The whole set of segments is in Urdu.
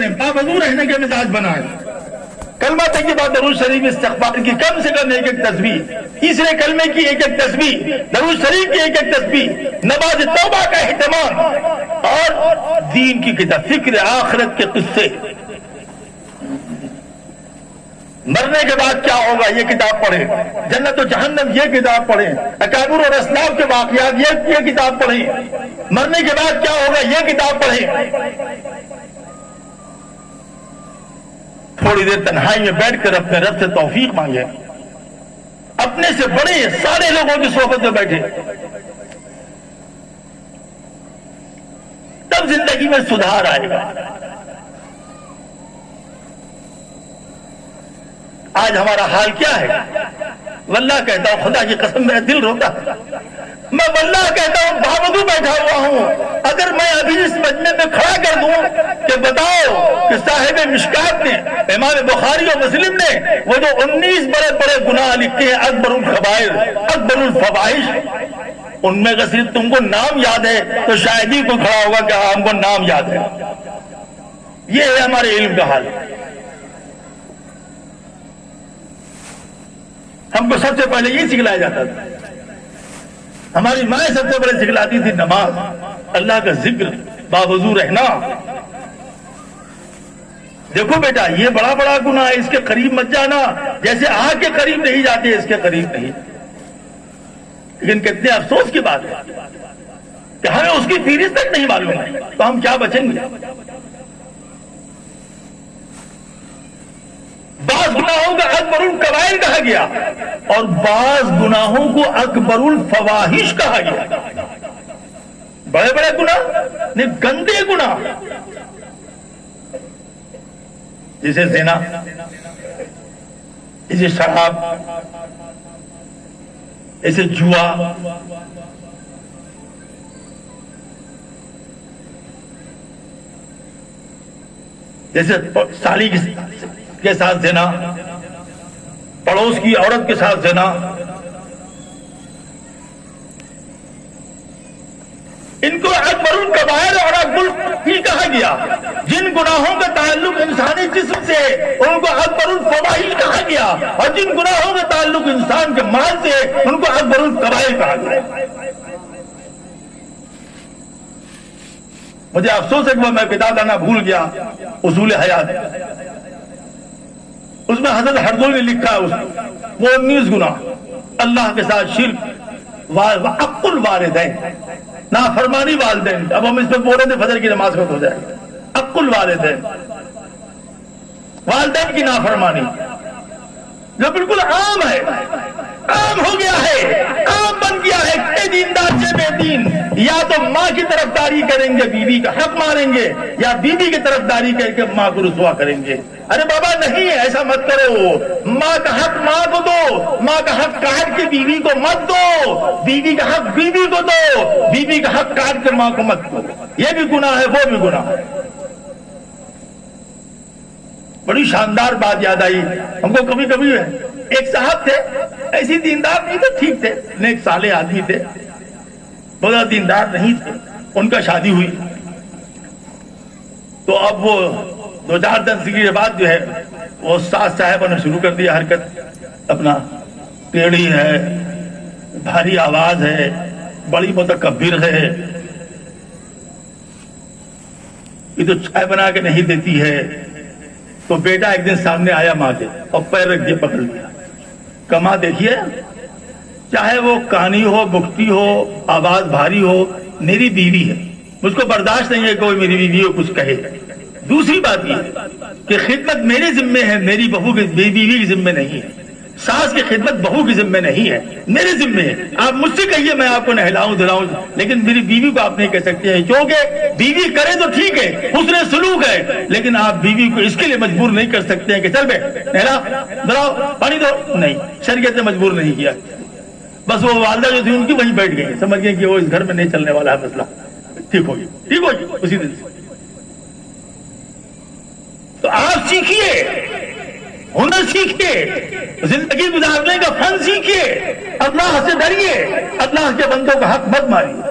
کریں، باوضو رہنے کے مزاج بنائیں، کلمہ طیبہ درود شریف استغفار کی کم سے کم ایک ایک تسبیح، تیسرے کلمے کی ایک ایک تسبیح، درود شریف کی ایک ایک تسبیح، نماز توبہ کا اہتمام، اور دین کی کتاب، فکر آخرت کے قصے، مرنے کے بعد کیا ہوگا یہ کتاب پڑھیں، جنت و جہنم یہ کتاب پڑھیں، اکابر اور اسلاف کے واقعات یہ کتاب پڑھیں، مرنے کے بعد کیا ہوگا یہ کتاب پڑھیں۔ تھوڑی دیر تنہائی میں بیٹھ کر اپنے رب سے توفیق مانگے، اپنے سے بڑے سارے لوگوں کی صحبت میں بیٹھے، تب زندگی میں سدھار آئے گا۔ آج ہمارا حال کیا ہے؟ واللہ کہتا ہوں، خدا کی قسم میرا دل روتا ہے، میں واللہ کہتا ہوں باوضو بیٹھا ہوا ہوں، اگر میں ابھی اس مجمع میں کھڑا کر دوں کہ بتاؤ کہ صاحب مشکات نے، امام بخاری اور مسلم نے وہ جو 19 بڑے بڑے گناہ لکھتے ہیں، اکبر الکبائر، اکبر الفواحش، ان میں اگر صرف تم کو نام یاد ہے تو شاید ہی کوئی کھڑا ہوگا کہ ہم کو نام یاد ہے۔ یہ ہے ہمارے علم کا حال۔ ہم کو سب سے پہلے یہ سکھلایا جاتا تھا، ہماری مائیں سب سے پہلے سکھلاتی تھی نماز، اللہ کا ذکر، باوضو رہنا۔ دیکھو بیٹا یہ بڑا بڑا گناہ ہے، اس کے قریب مت جانا، جیسے آگ کے قریب نہیں جاتے اس کے قریب نہیں۔ لیکن کتنے افسوس کی بات ہے کہ ہمیں اس کی فہرست تک نہیں معلوم ہے، تو ہم کیا بچیں گے؟ بعض گناہوں کا اکبر الکبائر کہا گیا اور بعض گناہوں کو اکبر الفواحش کہا گیا۔ بڑے بڑے گناہ نہیں، گندے گناہ، جیسے زنا، جیسے شراب، جیسے جوا، جیسے سالی کے ساتھ زنا، پڑوس کی عورت کے ساتھ زنا، ان کو اکبر الکبائر اور اکبر ہی کہا گیا۔ جن گناہوں کا تعلق انسانی جسم سے ان کو اکبر الفواحش کہا گیا، اور جن گناہوں کا تعلق انسان کے مال سے ان کو اکبر الکبائر کہا گیا۔ مجھے افسوس ہے کہ میں کتاب لانا بھول گیا، اصول حیات، اس میں حضرت ہردوئی نے لکھا ہے وہ 19 گناہ، اللہ کے ساتھ شرک، وعق الوالدین، نافرمانی والدین۔ اب ہم اس پہ بول رہے تھے فجر کی نماز وقت ہو جائے گا، حق الوالدین، والدین کی نافرمانی، جو بالکل عام ہے، عام ہو گیا ہے، عام بن گیا ہے کہ دیندار سے بے دین یا تو ماں کی طرفداری کریں گے، بیوی کا حق مانیں گے، یا بیوی کی طرفداری کر کے ماں کو رسوا کریں گے۔ ارے بابا نہیں، ایسا مت کرو، ماں کا حق ماں کو دو، ماں کا حق کاٹ کے بیوی کو مت دو، بیوی کا حق بیوی کو دو، بیوی کا حق کاٹ کے ماں کو مت دو۔ یہ بھی گناہ ہے، وہ بھی گناہ ہے۔ بڑی شاندار بات یاد آئی ہم کو، کبھی کبھی ایک صاحب تھے، ایسی دیندار نہیں تھے، ٹھیک تھے، نیک صالح آدمی تھے، بہت دیندار نہیں تھے، ان کا شادی ہوئی تو اب وہ 2-4 دن کے بعد جو ہے وہ ساس صاحبہ نے شروع کر دیا حرکت، اپنا ٹیڑھی ہے، بھاری آواز ہے، بڑی متکبر ہے، یہ تو چائے بنا کے نہیں دیتی ہے۔ تو بیٹا ایک دن سامنے آیا ماں کے اور پیر رکھ کے پکڑ لیا، کما دیکھیے، چاہے وہ کہانی ہو، بکتی ہو، آواز بھاری ہو، میری بیوی ہے، مجھ کو برداشت نہیں ہے کوئی میری بیوی کو کچھ کہے۔ دوسری بات یہ کہ خدمت میرے ذمے ہے، میری بہو کی بیوی کی ذمے نہیں ہے، ساس کی خدمت بہو کی ذمے نہیں ہے، میرے ذمے ہے۔ آپ مجھ سے کہیے میں آپ کو نہلاؤں دلاؤں، لیکن میری بیوی کو آپ نہیں کہہ سکتے ہیں، کیونکہ بیوی کرے تو ٹھیک ہے، حسن سلوک ہے، لیکن آپ بیوی کو اس کے لیے مجبور نہیں کر سکتے ہیں کہ چل بے نہلا دلاؤ پانی دو، نہیں، شریعت نے مجبور نہیں کیا۔ بس وہ والدہ جو تھی ان کی وہیں بیٹھ گئی، سمجھ گئے کہ وہ اس گھر میں نہیں چلنے والا ہے مسئلہ، ٹھیک ہوگی، ٹھیک ہوگی اسی دن سے۔ تو آپ سیکھیے، ہنر سیکھیے، زندگی گزارنے کا فن سیکھیے، اللہ سے ڈریے، اللہ کے بندوں کا حق مت ماریے۔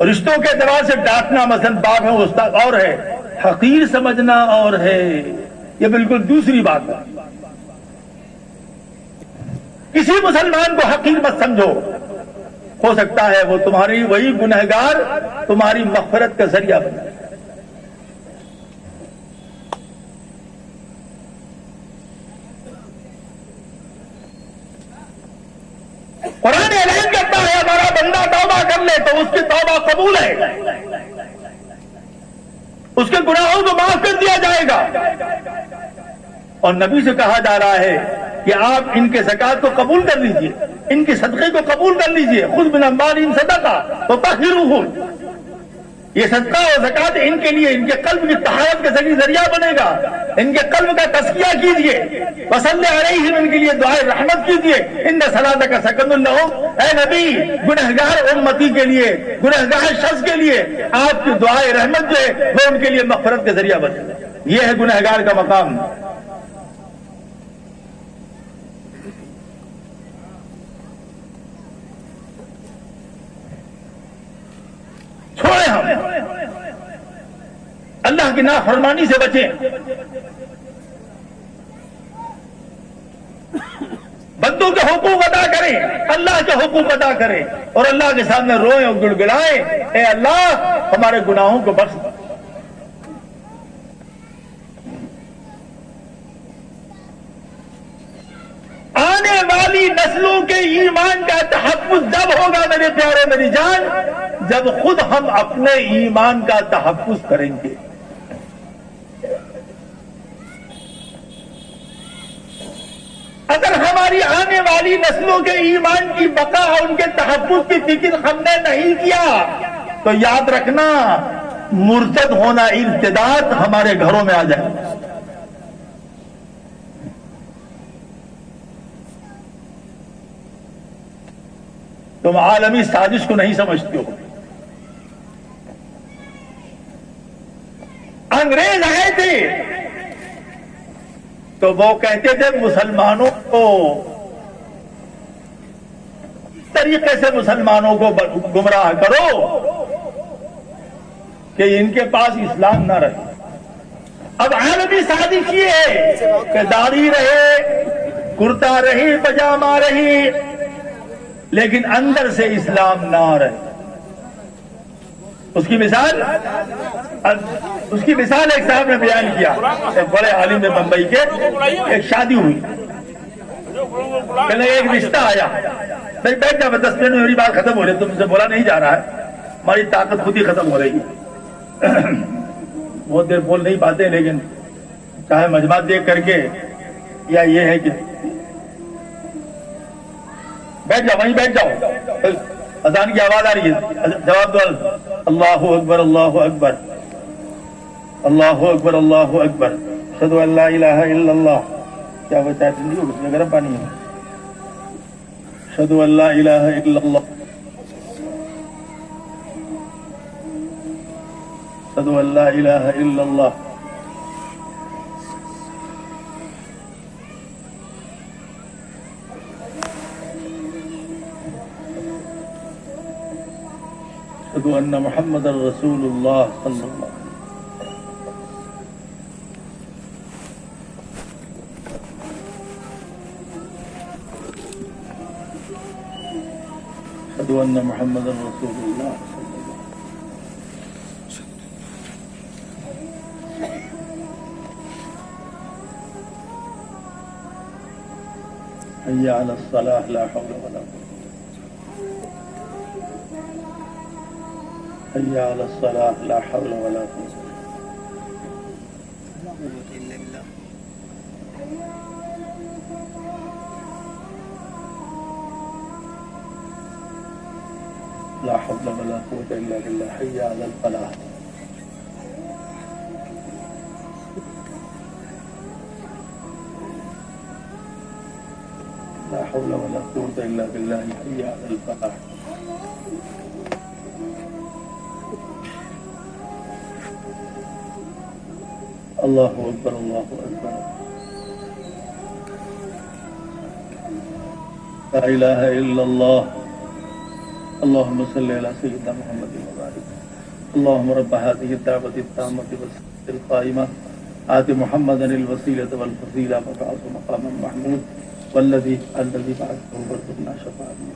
رشتوں کے اعتبار سے ڈانٹنا مثلا باپ ہے استاد اور ہے، حقیر سمجھنا اور ہے، یہ بالکل دوسری بات ہے۔ کسی مسلمان کو حقیر مت سمجھو، ہو سکتا ہے وہ تمہاری وہی گنہگار تمہاری مغفرت کا ذریعہ بنے۔ قرآن اعلان کرتا ہے ہمارا بندہ توبہ کر لے تو اس کی توبہ قبول ہے، اس کے گناہوں کو معاف کر دیا جائے گا۔ اور نبی سے کہا جا رہا ہے کہ آپ ان کے زکات کو قبول کر لیجئے، ان کے صدقے کو قبول کر لیجئے، خذ من اموالہم صدقہ وطہرھم، یہ صدقہ اور زکات ان کے لیے ان کے قلب کی طہارت کا ذریعہ بنے گا، ان کے قلب کا تزکیہ کیجئے، وصلی علیہم، ان کے لیے دعائے رحمت کیجئے، ان صلاتک سکن لہم، اے نبی گنہگار امتی کے لیے، گنہگار شخص کے لیے آپ کی دعائے رحمت جو ہے وہ ان کے لیے مغفرت کا ذریعہ بنے گا۔ یہ ہے گنہگار کا مقام۔ چھوڑیں ہم اللہ کی نافرمانی سے بچیں، بندوں کے حقوق ادا کریں، اللہ کے حقوق ادا کریں، اور اللہ کے سامنے روئیں اور گڑ گڑائیں، اے اللہ ہمارے گناہوں کو بخش دے۔ آنے والی نسلوں کے ایمان کا تحفظ جب ہوگا میرے پیارے میری جان، جب خود ہم اپنے ایمان کا تحفظ کریں گے۔ اگر ہماری آنے والی نسلوں کے ایمان کی بقا اور ان کے تحفظ کی فکر ہم نے نہیں کیا تو یاد رکھنا مرتد ہونا ارتداد ہمارے گھروں میں آ جائے گا۔ تم عالمی سازش کو نہیں سمجھتے ہو۔ انگریز آئے تھے تو وہ کہتے تھے مسلمانوں کو اس طریقے سے مسلمانوں کو گمراہ کرو کہ ان کے پاس اسلام نہ رہے۔ اب عالمی سازش یہ ہے کہ داڑھی رہے، کرتا رہی، پاجامہ رہی، لیکن اندر سے اسلام نہ رہے۔ اس کی مثال ایک صاحب نے بیان کیا، ایک بڑے عالم بمبئی کے، ایک شادی ہوئی، کہنے ایک رشتہ آیا، میں بیٹھ جا 10 منٹ میں میری بات ختم ہو رہی ہے، تم سے بولا نہیں جا رہا ہے، ہماری طاقت خود ہی ختم ہو رہی ہے، بہت دیر بول نہیں پاتے، لیکن چاہے مجمع دیکھ کر کے یا یہ ہے کہ بیٹھ جاؤ، وہیں بیٹھ جاؤ، اذان کی آواز آ رہی ہے، جواب دو، اللہ اکبر اللہ اکبر اللہ اکبر اللہ اکبر، اشہد ان لا الہ الا اللہ، کیا وہ چائے ٹھنڈی ہو گئی، گرم پانی ہے، اشہد ان لا الہ الا اللہ، اشہد ان لا الہ الا اللہ، اشہد ان محمد رسول اللہ صلی اللہ علیہ وسلم۔ اشہد ان محمد رسول اللہ صلی اللہ علیہ وسلم۔ حی علی الصلاۃ لا حول ولا قوة، حی علی الصلاۃ لا حول ولا قوة الا باللہ۔ لا حول ولا قوة الا باللہ، حی علی الفلاح۔ لا حول ولا قوة الا باللہ، حی علی الفلاح۔ اللہ اکبر اللہ اکبر، لا الہ الا اللہ، اللهم صل على سيدنا محمد وبارك اللهم رب هذه الدعوة التامة والصلاة القائمة آت محمدا الوسيلة والفضيلة وابعثه مقاما محمود والذي بعثه وارزقنا شفاعته۔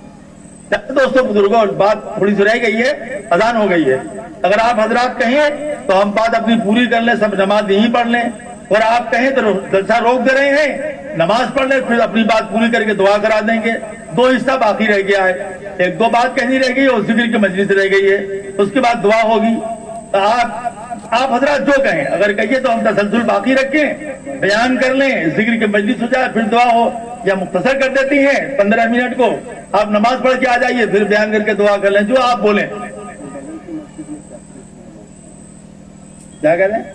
دوستوں بزرگوں، بات تھوڑی سی رہ گئی ہے، اذان ہو گئی ہے۔ اگر آپ حضرات کہیں تو ہم بات اپنی پوری کر لیں، سب نماز یہیں پڑھ لیں، اور آپ کہیں تو جلسہ روک دے رہے ہیں، نماز پڑھ لیں، پھر اپنی بات پوری کر کے دعا کرا دیں گے۔ دو حصہ باقی رہ گیا ہے، ایک دو بات کہنی رہ گئی ہے اور ذکر کی مجلس رہ گئی ہے، اس کے بعد دعا ہوگی۔ تو آپ حضرات جو کہیں، اگر کہیے تو ہم تسلسل باقی رکھیں، بیان کر لیں، ذکر کی مجلس ہو جائے، پھر دعا ہو، یا مختصر کر دیتی ہیں 15 منٹ کو، آپ نماز پڑھ کے آ جائیے، پھر بیان کر کے دعا کر لیں، جو آپ بولیں۔ کیا کہہ رہے ہیں؟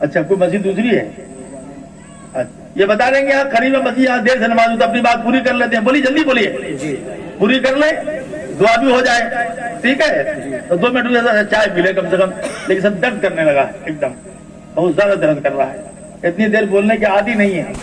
اچھا، کوئی مسجد دوسری ہے؟ اچھا، یہ بتا دیں گے یہاں قریب مسجد، یہاں دیر سے نماز ہوتا، اپنی بات پوری کر لیتے ہیں۔ بولیے، جلدی بولیے، پوری کر لیں، دعا بھی ہو جائے، ٹھیک ہے؟ تو 2 منٹ میں چائے پی لیں کم سے کم، لیکن سب درد کرنے لگا ایک دم، بہت زیادہ درد کر رہا ہے، اتنی دیر بولنے کی عادی نہیں ہے۔